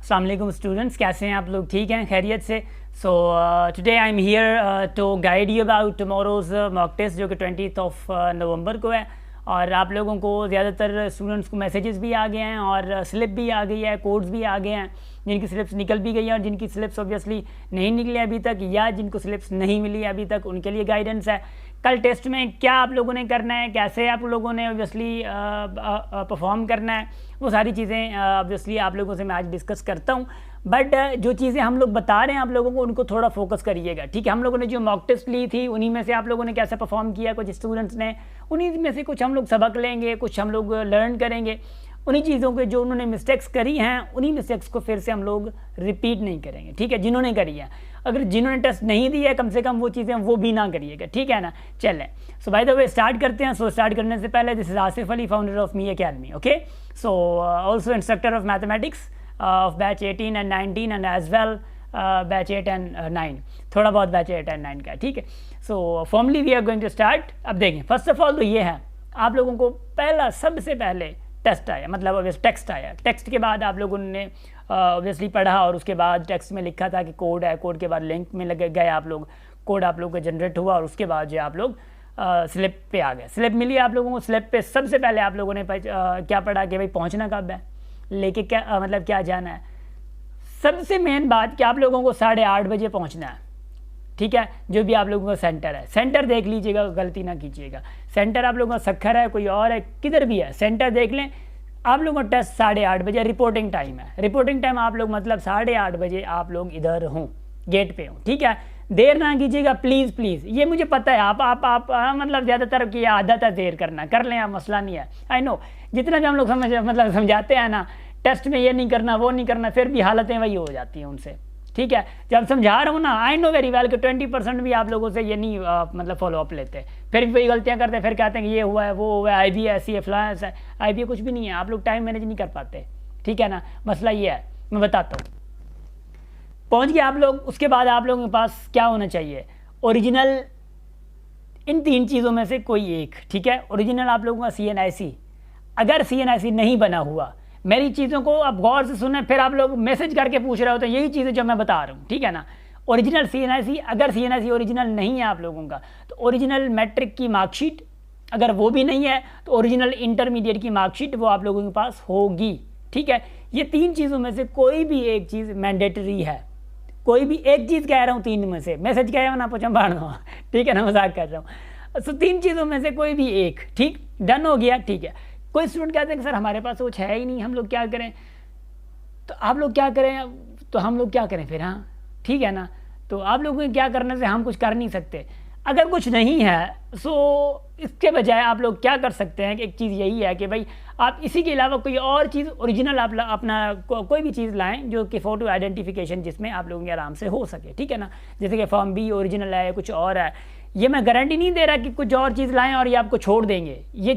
अस्सलाम वालेकुम स्टूडेंट्स, कैसे हैं आप लोग? ठीक हैं, खैरियत से? So today I am here to guide you about tomorrow's mock test जो कि 20 नवंबर को है। और आप लोगों को ज़्यादातर स्टूडेंट्स को मैसेजेस भी आ गए हैं और स्लिप भी आ गई है, कोड्स भी आ गए हैं, जिनकी स्लिप्स निकल भी गई हैं और जिनकी स्लिप्स ऑब्वियसली नहीं निकली अभी तक, या जिनको स्लिप्स नहीं मिली अभी तक, उनके लिए गाइडेंस है। कल टेस्ट में क्या आप लोगों ने करना है, कैसे आप लोगों ने ऑब्वियसली परफॉर्म करना है, वो सारी चीज़ें ऑब्वियसली आप लोगों से मैं आज डिस्कस करता हूँ। बट जो चीज़ें हम लोग बता रहे हैं आप लोगों को, उनको थोड़ा फोकस करिएगा, ठीक है। हम लोगों ने जो मॉक टेस्ट ली थी उन्हीं में से आप लोगों ने कैसे परफॉर्म किया, कुछ स्टूडेंट्स ने, उन्हीं में से कुछ हम लोग सबक लेंगे, कुछ हम लोग लर्न करेंगे। उन्हीं चीज़ों के जो उन्होंने मिस्टेक्स करी हैं, उन्हीं मिस्टेक्स को फिर से हम लोग रिपीट नहीं करेंगे, ठीक है, जिन्होंने करी है। अगर जिन्होंने टेस्ट नहीं दिया है, कम से कम वो चीज़ें वो भी ना करिएगा, ठीक है ना। चलें, so by the way start करते हैं। सो स्टार्ट करने से पहले, this is Asif Ali, founder of me academy, okay. So also instructor of mathematics of batch 18 and 19 and as well batch 8 and 9, थोड़ा बहुत बैच 8 and 9 का, ठीक है। So formally we are going to start. अब देखें, फर्स्ट ऑफ ऑल तो ये है, आप लोगों को पहला सबसे पहले टेस्ट आया, मतलब टेक्स्ट आया। टेक्स्ट के बाद आप लोगों ने ऑब्वियसली पढ़ा और उसके बाद टेक्स्ट में लिखा था कि कोड है, कोड के बाद लिंक में लगे गए आप लोग, कोड आप लोग का जनरेट हुआ और उसके बाद जो आप लोग स्लिप पे आ गए। स्लिप मिली आप लोगों को। स्लिप पे सबसे पहले आप लोगों ने क्या पढ़ा कि भाई पहुंचना कब है, लेके क्या मतलब क्या जाना है। सबसे मेन बात कि आप लोगों को 8:30 बजे पहुंचना है, ठीक है। जो भी आप लोगों का सेंटर है, सेंटर देख लीजिएगा, गलती ना कीजिएगा। सेंटर आप लोगों का सखर है, कोई और है, किधर भी है, सेंटर देख लें। आप लोगों का टेस्ट 8:30 बजे रिपोर्टिंग टाइम है। रिपोर्टिंग टाइम आप लोग मतलब 8:30 बजे आप लोग इधर हों, गेट पे हों, ठीक है। देर ना कीजिएगा प्लीज़ प्लीज़। ये मुझे पता है आप मतलब ज़्यादातर की आदत है देर करना, कर लें आप, मसला नहीं है। आई नो, जितना भी हम लोग समझाते हैं ना, टेस्ट में ये नहीं करना वो नहीं करना, फिर भी हालतें वही हो जाती हैं उनसे, ठीक है। जब समझा रहा हूँ ना, आई नो वेरी वेल कि 20% भी आप लोगों से ये नहीं मतलब फॉलो अप लेते, फिर भी वही गलतियाँ करते हैं, फिर कहते हैं कि ये हुआ है वो हुआ है, IB ऐसी है फलां ऐसा है। IB कुछ भी नहीं है, आप लोग टाइम मैनेज नहीं कर पाते, ठीक है ना। मसला ये है, मैं बताता हूँ। पहुँच गए आप लोग, उसके बाद आप लोगों के पास क्या होना चाहिए, ओरिजिनल, इन 3 चीज़ों में से कोई एक, ठीक है। ओरिजिनल आप लोगों का CNIC, अगर CNIC नहीं बना हुआ, मेरी चीज़ों को आप गौर से सुने, फिर आप लोग मैसेज करके पूछ रहे हो तो यही चीज़ें जो मैं बता रहा हूँ, ठीक है ना। ओरिजिनल CNIC, अगर CNIC ओरिजिनल नहीं है आप लोगों का, तो ओरिजिनल मैट्रिक की मार्कशीट, अगर वो भी नहीं है तो ओरिजिनल इंटरमीडिएट की मार्कशीट वो आप लोगों के पास होगी, ठीक है। ये 3 चीज़ों में से कोई भी एक चीज़ मैंडेटरी है, कोई भी एक चीज़ कह रहा हूँ 3 में से, मैसेज कह रहा हूँ ना पूछा बाढ़ दो, ठीक है ना, मजाक कर रहा हूँ। तो 3 चीज़ों में से कोई भी एक, ठीक, डन हो गया, ठीक है। कोई स्टूडेंट कहते हैं कि सर हमारे पास कुछ है ही नहीं, हम लोग क्या करें, तो आप लोग क्या करें, तो हम लोग क्या करें फिर, हाँ, ठीक है ना। तो आप लोगों को क्या करने से हम कुछ कर नहीं सकते। अगर कुछ नहीं है सो इसके बजाय आप लोग क्या कर सकते हैं कि एक चीज़ यही है कि भाई आप इसी के अलावा कोई और चीज़ ओरिजिनल आप अपना कोई भी चीज़ लाएं जो कि फ़ोटो आइडेंटिफिकेशन जिसमें आप लोगों के आराम से हो सके, ठीक है ना। जैसे कि फॉर्म B ओरिजिनल है, कुछ और है, ये मैं गारंटी नहीं दे रहा कि कुछ और चीज़ लाएं और ये आपको छोड़ देंगे। ये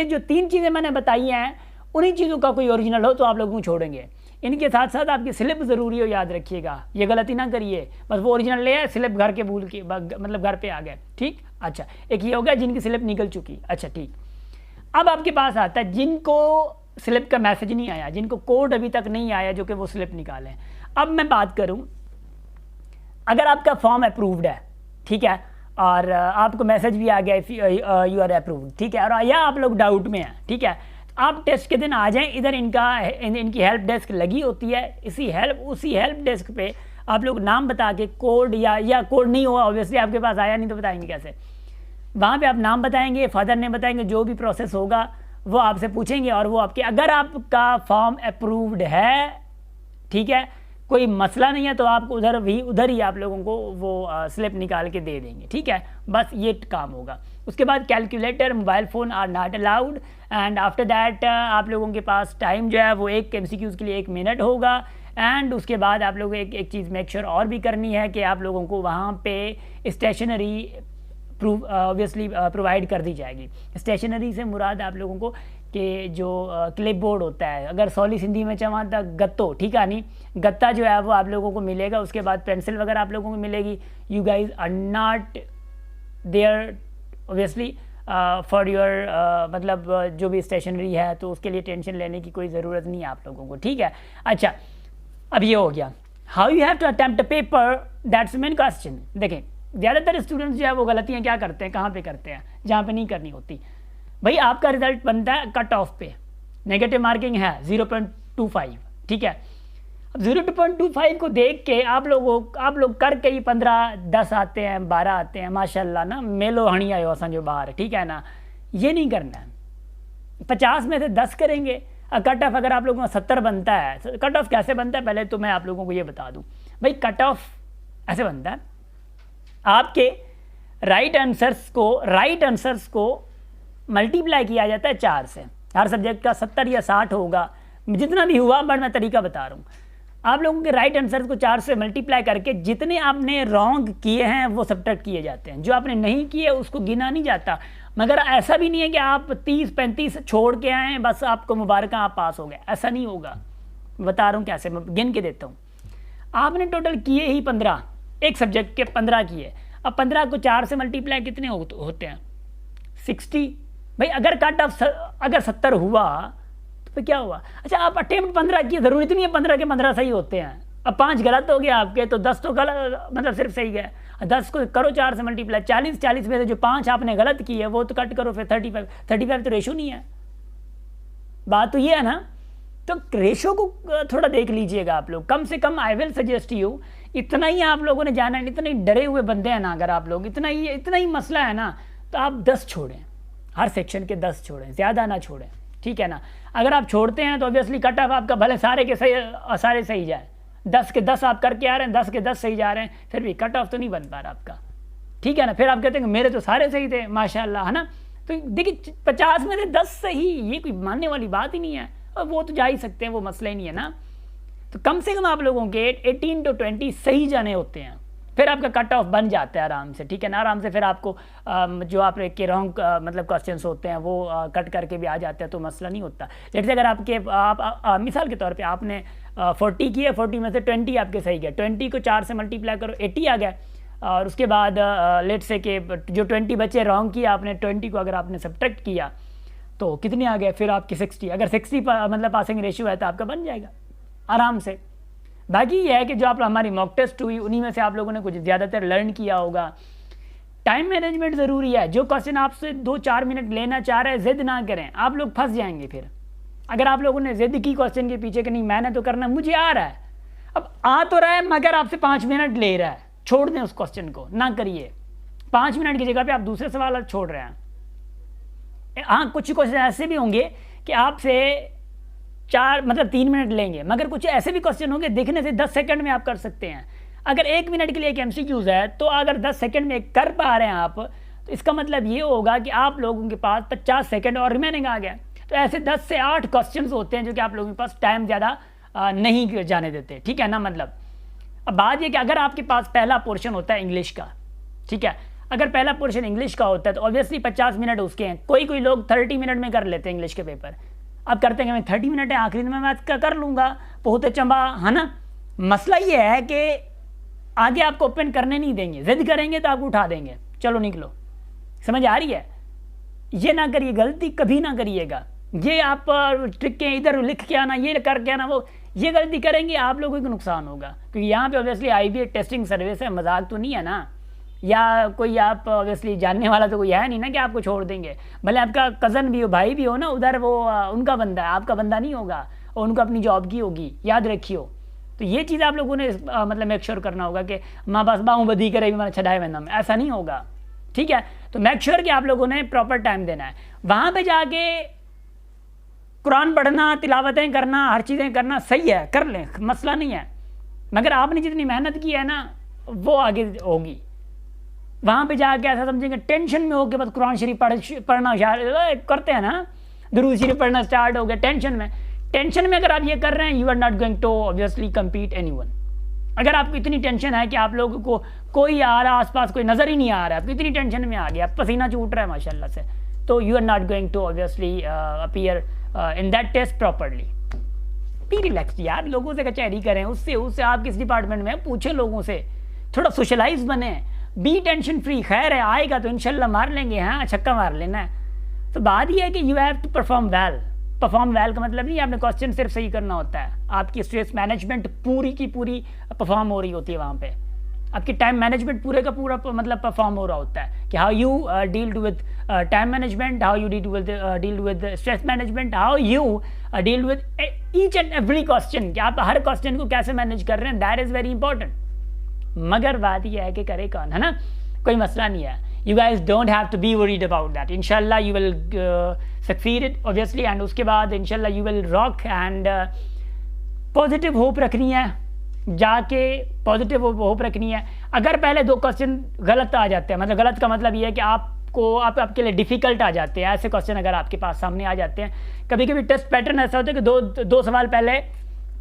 जो 3 चीज़ें मैंने बताई हैं, उन्हीं चीज़ों का कोई ओरिजिनल हो तो आप लोगों को छोड़ेंगे। इनके साथ साथ आपकी स्लिप ज़रूरी हो, याद रखिएगा, ये गलती ना करिए। बस वो ओरिजिनल ले आए, स्लिप घर के भूल के मतलब घर पे आ गए, ठीक। अच्छा, एक ये हो गया जिनकी स्लिप निकल चुकी, अच्छा ठीक। अब आपके पास आता है जिनको स्लिप का मैसेज नहीं आया, जिनको कोड अभी तक नहीं आया जो कि वो स्लिप निकालें। अब मैं बात करूं, अगर आपका फॉर्म अप्रूव्ड है, ठीक है, और आपको मैसेज भी आ गया यू आर अप्रूव्ड, ठीक है, और या आप लोग डाउट में हैं, ठीक है, आप टेस्ट के दिन आ जाएं इधर, इनकी हेल्प डेस्क लगी होती है। उसी हेल्प डेस्क पे आप लोग नाम बता के कोड या कोड नहीं हुआ ऑब्वियसली आपके पास आया नहीं तो बताएंगे कैसे, वहाँ पे आप नाम बताएंगे, फादर ने बताएंगे, जो भी प्रोसेस होगा वो आपसे पूछेंगे और वो आपके, अगर आपका फॉर्म अप्रूव्ड है, ठीक है, कोई मसला नहीं है, तो आपको उधर ही आप लोगों को वो स्लिप निकाल के दे देंगे, ठीक है। बस ये काम होगा। उसके बाद calculator, mobile phone are not allowed and after that आप लोगों के पास टाइम जो है वो एक MCQs के लिए 1 मिनट होगा। एंड उसके बाद आप लोगों को एक चीज़ मेक श्योर और भी करनी है कि आप लोगों को वहाँ पे स्टेशनरी ऑब्वियसली प्रोवाइड कर दी जाएगी। स्टेशनरी से मुराद आप लोगों को कि जो क्लिप बोर्ड होता है, अगर सॉली सिंधी में चवा तो गत्तो, ठीक है, नहीं गत्ता जो है वो आप लोगों को मिलेगा। उसके बाद पेंसिल वगैरह आप लोगों को मिलेगी। You guys are not there obviously for your मतलब जो भी स्टेशनरी है, तो उसके लिए टेंशन लेने की कोई ज़रूरत नहीं है आप लोगों को, ठीक है। अच्छा, अब ये हो गया how you have to attempt a paper, that's main question. देखें ज़्यादातर स्टूडेंट्स जो है वो गलतियाँ क्या करते हैं, कहाँ पे करते हैं, जहाँ पे नहीं करनी होती। भाई आपका रिजल्ट बनता है कट ऑफ पे, नेगेटिव मार्किंग है 0.25, ठीक है। अब 0.25 को देख के आप लोग करके ही 15, 10 आते हैं, 12 आते हैं, माशाल्लाह ना, मेलो हणी आयो असांजो बाहर, ठीक है ना। ये नहीं करना है, 50 में से 10 करेंगे। कट ऑफ अगर आप लोगों का 70 बनता है, कट ऑफ कैसे बनता है पहले तो मैं आप लोगों को ये बता दूं। भाई कट ऑफ ऐसे बनता है, आपके राइट आंसर्स को मल्टीप्लाई किया जाता है 4 से। हर सब्जेक्ट का 70 या 60 होगा, जितना भी हुआ, बट मैं तरीका बता रहा हूँ। आप लोगों के राइट आंसर्स को 4 से मल्टीप्लाई करके जितने आपने रॉन्ग किए हैं वो सब्ट्रैक्ट किए जाते हैं, जो आपने नहीं किए उसको गिना नहीं जाता। मगर ऐसा भी नहीं है कि आप 30-35 छोड़ के आए बस आपको मुबारक, आप पास हो गए, ऐसा नहीं होगा। बता रहा हूँ कैसे, मैं गिन के देता हूँ। आपने टोटल किए ही 15, एक सब्जेक्ट के 15 किए। अब 15 को 4 से मल्टीप्लाई कितने होते हैं, 60। भाई अगर कट ऑफ अगर 70 हुआ तो फिर क्या हुआ। अच्छा आप अटेम्प्ट 15 किए, ज़रूरी तो नहीं है 15 के 15 सही होते हैं। अब 5 गलत हो गया आपके, तो 10 तो गलत, मतलब सिर्फ सही गए। 10 को करो 4 से मल्टीप्लाई, 40 में से जो 5 आपने गलत किए वो तो कट करो, फिर 35 तो रेशो नहीं है। बात तो ये है ना, तो रेशो को थोड़ा देख लीजिएगा आप लोग। कम से कम आई विल सजेस्ट यू, इतना ही आप लोगों ने जाना है, इतने डरे हुए बंदे हैं ना अगर आप लोग, इतना ही मसला है ना, तो आप 10 छोड़ें, हर सेक्शन के 10 छोड़ें, ज़्यादा ना छोड़ें, ठीक है ना। अगर आप छोड़ते हैं तो ऑब्वियसली कट ऑफ आपका भले सारे सही जाए, 10 के 10 आप करके आ रहे हैं, 10 के 10 सही जा रहे हैं, फिर भी कट ऑफ तो नहीं बन पा रहा आपका, ठीक है ना। फिर आप कहते हैं मेरे तो सारे सही थे माशाल्लाह, है ना। तो देखिए 50 में से 10 सही, ये कोई मानने वाली बात ही नहीं है, और वो तो जा ही सकते हैं, वो मसला ही नहीं है ना। तो कम से कम आप लोगों के 18 to 20 सही जाने होते हैं, फिर आपका कट ऑफ बन जाता है आराम से, ठीक है ना। आराम से फिर आपको जो आप के रॉन्ग मतलब क्वेश्चंस होते हैं वो कट करके भी आ जाते हैं, तो मसला नहीं होता। जैसे अगर आपके मिसाल के तौर पे आपने 40 किए, 40 में से 20 आपके सही गए, 20 को 4 से मल्टीप्लाई करो 80 आ गया। और उसके बाद लेट से के जो 20 बचे रॉन्ग किया आपने, 20 को अगर आपने सब्ट्रैक्ट किया तो कितने आ गए, फिर आपके 60। अगर 60 मतलब पासिंग रेशियो है तो आपका बन जाएगा आराम से। बाकी ये है कि जो आप हमारी मॉक टेस्ट हुई उन्हीं में से आप लोगों ने कुछ ज़्यादातर लर्न किया होगा। टाइम मैनेजमेंट ज़रूरी है। जो क्वेश्चन आपसे 2-4 मिनट लेना चाह रहे हैं, ज़िद ना करें, आप लोग फंस जाएंगे। फिर अगर आप लोगों ने ज़िद की क्वेश्चन के पीछे कि नहीं मैंने तो करना, मुझे आ रहा है, अब आ तो रहा है मगर आपसे 5 मिनट ले रहा है, छोड़ दें उस क्वेश्चन को, ना करिए। 5 मिनट की जगह पर आप दूसरे सवाल छोड़ रहे हैं। हाँ कुछ क्वेश्चन ऐसे भी होंगे कि आपसे 3 मिनट लेंगे, मगर कुछ ऐसे भी क्वेश्चन होंगे देखने से 10 सेकंड में आप कर सकते हैं। अगर 1 मिनट के लिए एक MCQs है तो अगर 10 सेकंड में कर पा रहे हैं आप, तो इसका मतलब ये होगा कि आप लोगों के पास 50 सेकंड और रिमेनिंग आ गया। तो ऐसे 10 से 8 क्वेश्चन होते हैं जो कि आप लोगों के पास टाइम ज़्यादा नहीं जाने देते, ठीक है ना। मतलब अब बात ये कि अगर आपके पास पहला पोर्शन होता है इंग्लिश का, ठीक है, अगर पहला पोर्शन इंग्लिश का होता है तो ऑब्वियसली 50 मिनट उसके हैं। कोई लोग 30 मिनट में कर लेते हैं इंग्लिश के पेपर। अब करते हैं कि मैं 30 मिनट है, आखिरी में मैं कर लूँगा, बहुत चंबा, है ना। मसला ये है कि आगे आपको ओपन करने नहीं देंगे, जिद करेंगे तो आपको उठा देंगे, चलो निकलो। समझ आ रही है? ये ना करिए, गलती कभी ना करिएगा। ये आप ट्रिक इधर लिख के आना, ये करके आना, वो ये गलती करेंगे आप लोगों को नुकसान होगा। क्योंकि यहाँ पे ऑब्वियसली IB टेस्टिंग सर्विस है, मजाक तो नहीं है ना। या कोई आप ऑब्वियसली जानने वाला तो कोई है नहीं ना कि आपको छोड़ देंगे। भले आपका कज़न भी हो, भाई भी हो ना, उधर वो उनका बंदा है, आपका बंदा नहीं होगा, और उनको अपनी जॉब की होगी, याद रखियो। तो ये चीज़ आप लोगों ने मतलब मेक श्योर करना होगा कि माँ बस बाहू बदी करे भी मैंने छड़ाए वंदम, ऐसा नहीं होगा, ठीक है। तो मेक श्योर कि आप लोगों ने प्रॉपर टाइम देना है। वहाँ पर जाके कुरान पढ़ना, तिलावतें करना, हर चीज़ें करना सही है, कर लें, मसला नहीं है। मगर आपने जितनी मेहनत की है ना वो आगे होगी। वहाँ पे जाके ऐसा समझेंगे टेंशन में होकर बस कुरान शरीफ पढ़ना करते हैं ना, दुरूद शरीफ पढ़ना स्टार्ट हो गया टेंशन में अगर आप ये कर रहे हैं, you are not going to obviously compete anyone. अगर आपको इतनी टेंशन है कि आप लोगों को कोई आ रहा आसपास कोई नज़र ही नहीं आ रहा है, आपको इतनी टेंशन में आ गया, पसीना छूट रहा है माशाल्लाह से, तो you are not going to obviously appear in that test properly. Be relax यार, लोगों से कचहरी करें, उससे आप किस डिपार्टमेंट में पूछें, लोगों से थोड़ा सोशलाइज बने, बी टेंशन फ्री। खैर है, आएगा तो इंशाल्लाह मार लेंगे, हाँ छक्का मार लेना है। तो बात यह है कि you have to perform well, perform well का मतलब नहीं है आपने क्वेश्चन सिर्फ सही करना होता है, आपकी स्ट्रेस मैनेजमेंट पूरी की पूरी परफॉर्म हो रही होती है वहाँ पे, आपकी टाइम मैनेजमेंट पूरे का पूरा मतलब परफॉर्म हो रहा होता है कि how you deal with time management, how you deal with stress management, how you deal with each and every question, कि आप हर क्वेश्चन को कैसे मैनेज कर रहे हैं, दैट इज़ वेरी इंपॉर्टेंट। मगर बात यह है कि करे कौन, है ना, कोई मसला नहीं है। You guys don't have to be worried about that. Inshallah you will succeed it obviously, and उसके बाद inshallah you will rock and positive hope रखनी है, जाके पॉजिटिव होप रखनी है। अगर पहले 2 क्वेश्चन गलत आ जाते हैं, मतलब गलत का मतलब ये है कि आपके लिए डिफ़िकल्ट आ जाते हैं, ऐसे क्वेश्चन अगर आपके पास सामने आ जाते हैं, कभी कभी टेस्ट पैटर्न ऐसा होता है कि दो सवाल पहले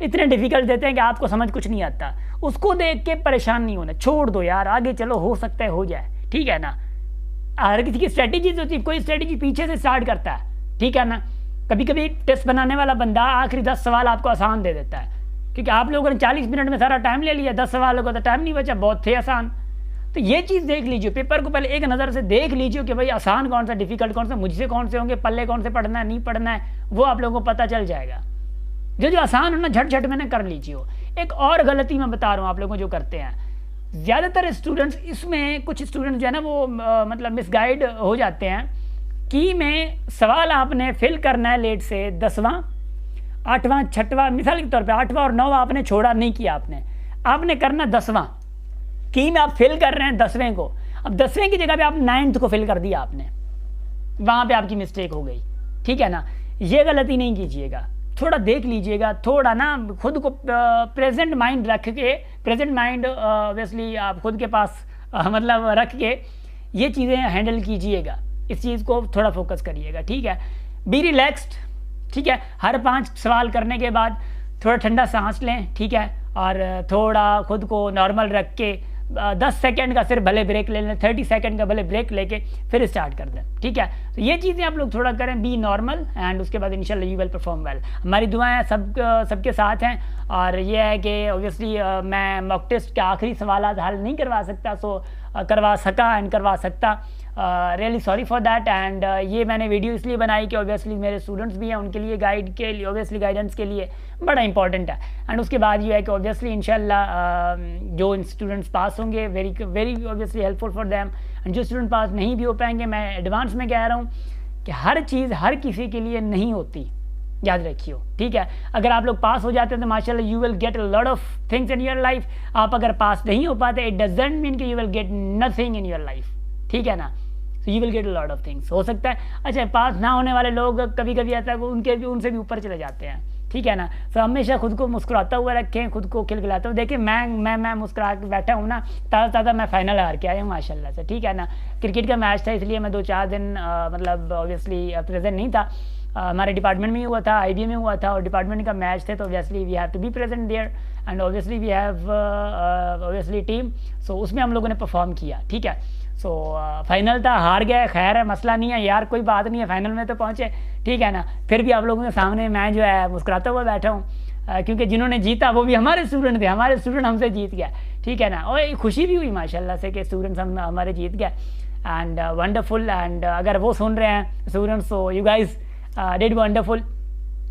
इतने डिफ़िकल्ट देते हैं कि आपको समझ कुछ नहीं आता, उसको देख के परेशान नहीं होना, छोड़ दो यार, आगे चलो, हो सकता है हो जाए, ठीक है ना। हर किसी की स्ट्रेटेजीज होती है, कोई स्ट्रेटेजी पीछे से स्टार्ट करता है, ठीक है ना। कभी कभी टेस्ट बनाने वाला बंदा आखिरी 10 सवाल आपको आसान दे देता है, क्योंकि आप लोगों ने 40 मिनट में सारा टाइम ले लिया, 10 सवालों का तो टाइम नहीं बचा, बहुत थे आसान। तो ये चीज़ देख लीजिए, पेपर को पहले एक नज़र से देख लीजिए कि भाई आसान कौन सा, डिफिकल्ट कौन सा, मुझसे कौन से होंगे, पल्ले कौन से पढ़ना है नहीं पढ़ना है, वो आप लोगों को पता चल जाएगा। जो आसान हो ना झट में ना कर लीजिए। एक और गलती मैं बता रहा हूँ आप लोगों जो करते हैं, ज़्यादातर स्टूडेंट्स, इसमें कुछ स्टूडेंट्स जो है ना वो मतलब मिसगाइड हो जाते हैं कि मैं सवाल आपने फिल करना है लेट से 10वां 8वां 6वां, मिसाल के तौर पे 8वां और 9वां आपने छोड़ा नहीं किया, आपने करना 10वां की में आप फिल कर रहे हैं 10वें को, अब 10वें की जगह पे आप 9th को फिल कर दिया आपने, वहाँ पे आपकी मिस्टेक हो गई, ठीक है ना। ये गलती नहीं कीजिएगा, थोड़ा देख लीजिएगा, थोड़ा ना खुद को प्रेजेंट माइंड रख के, प्रेजेंट माइंड ऑब्वियसली आप खुद के पास मतलब रख के ये चीज़ें हैंडल कीजिएगा, इस चीज़ को थोड़ा फोकस करिएगा, ठीक है। बी रिलैक्स्ड, ठीक है। हर 5 सवाल करने के बाद थोड़ा ठंडा सांस लें, ठीक है, और थोड़ा खुद को नॉर्मल रख के 10 सेकंड का सिर्फ भले ब्रेक ले लें, 30 सेकंड का भले ब्रेक लेके फिर स्टार्ट कर दें, ठीक है। तो ये चीज़ें आप लोग थोड़ा करें, बी नॉर्मल, एंड उसके बाद इंशाल्लाह यू विल परफॉर्म वेल। हमारी दुआएं सबके साथ हैं, और ये है कि ऑब्वियसली मैं मॉक टेस्ट के आखिरी सवाल हल नहीं करवा सकता, करवा सकता, really sorry for that. And ये मैंने वीडियो इसलिए बनाई कि ऑब्वियसली मेरे स्टूडेंट्स भी हैं, उनके लिए गाइड के लिए, ऑब्वियसली गाइडेंस के लिए बड़ा इंपॉर्टेंट है। एंड उसके बाद ये है कि ऑब्वियसली इंशाल्लाह जो स्टूडेंट्स पास होंगे very obviously helpful for them, and जो स्टूडेंट पास नहीं भी हो पाएंगे, मैं एडवांस में कह रहा हूँ कि हर चीज़ हर किसी के लिए नहीं होती, याद रखिए, ठीक है। अगर आप लोग पास हो जाते हैं तो माशाल्लाह you will get a lot of things in your life. आप अगर पास नहीं हो पाते, इट डजंट मीन कि you will get nothing in your life, ठीक है ना। So you will get a lot of things. हो सकता है अच्छा पास ना होने वाले लोग कभी कभी आता है उनसे भी ऊपर चले जाते हैं, ठीक है ना। तो हमेशा खुद को मुस्कुराता हुआ रखें, खुद को खिलखिलाता हुआ। देखिए मैं मुस्कुरा के बैठा हूँ ना, ताज़ा मैं फाइनल हार के आया हूँ माशाल्लाह से, ठीक है ना। क्रिकेट का मैच था इसलिए मैं 2-4 दिन मतलब ऑब्वियसली प्रेजेंट नहीं था। हमारे डिपार्टमेंट में ही हुआ था, IBA में हुआ था, और डिपार्टमेंट का मैच थे, तो obviously we have to be present there, and obviously we have obviously team. So उसमें हम लोगों ने परफॉर्म किया, ठीक है। सो फाइनल था, हार गए, खैर है, मसला नहीं है यार, कोई बात नहीं है, फाइनल में तो पहुँचे, ठीक है ना। फिर भी आप लोगों के सामने मैं जो है मुस्कुराता हुआ बैठा हूँ, क्योंकि जिन्होंने जीता वो भी हमारे स्टूडेंट थे, हमारे स्टूडेंट हमसे जीत गया, ठीक है ना। और खुशी भी हुई माशाल्लाह से कि स्टूडेंट्स हमारे जीत गए, एंड वंडरफुल। एंड अगर वो सुन रहे हैं स्टूडेंट्स, तो you guys did wonderful,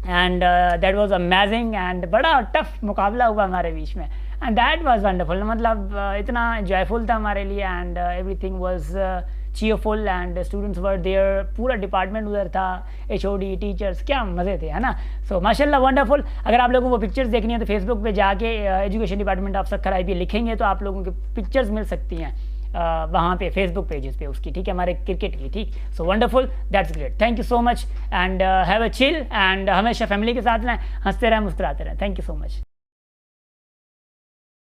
and that was amazing, and बड़ा टफ मुकाबला हुआ हमारे बीच में, एंड दैट वाज वंडरफुल। मतलब इतना जॉयफुल था हमारे लिए, and everything was cheerful, and students were there, पूरा डिपार्टमेंट उधर था, HOD टीचर्स, क्या मज़े थे, है ना। सो माशाल्लाह वंडरफुल। अगर आप लोगों को पिक्चर्स देखनी है तो फेसबुक पे जाके education department of Sukkur IBA लिखेंगे तो आप लोगों की पिक्चर्स मिल सकती हैं वहाँ पे फेसबुक पेजेस पे उसकी, ठीक है, हमारे क्रिकेट की, ठीक। So wonderful, that's great, thank you so much, and have a chill, and हमेशा फैमिली के साथ रहें, हंसते रहें, मुस्कुराते रहें। Thank you so much.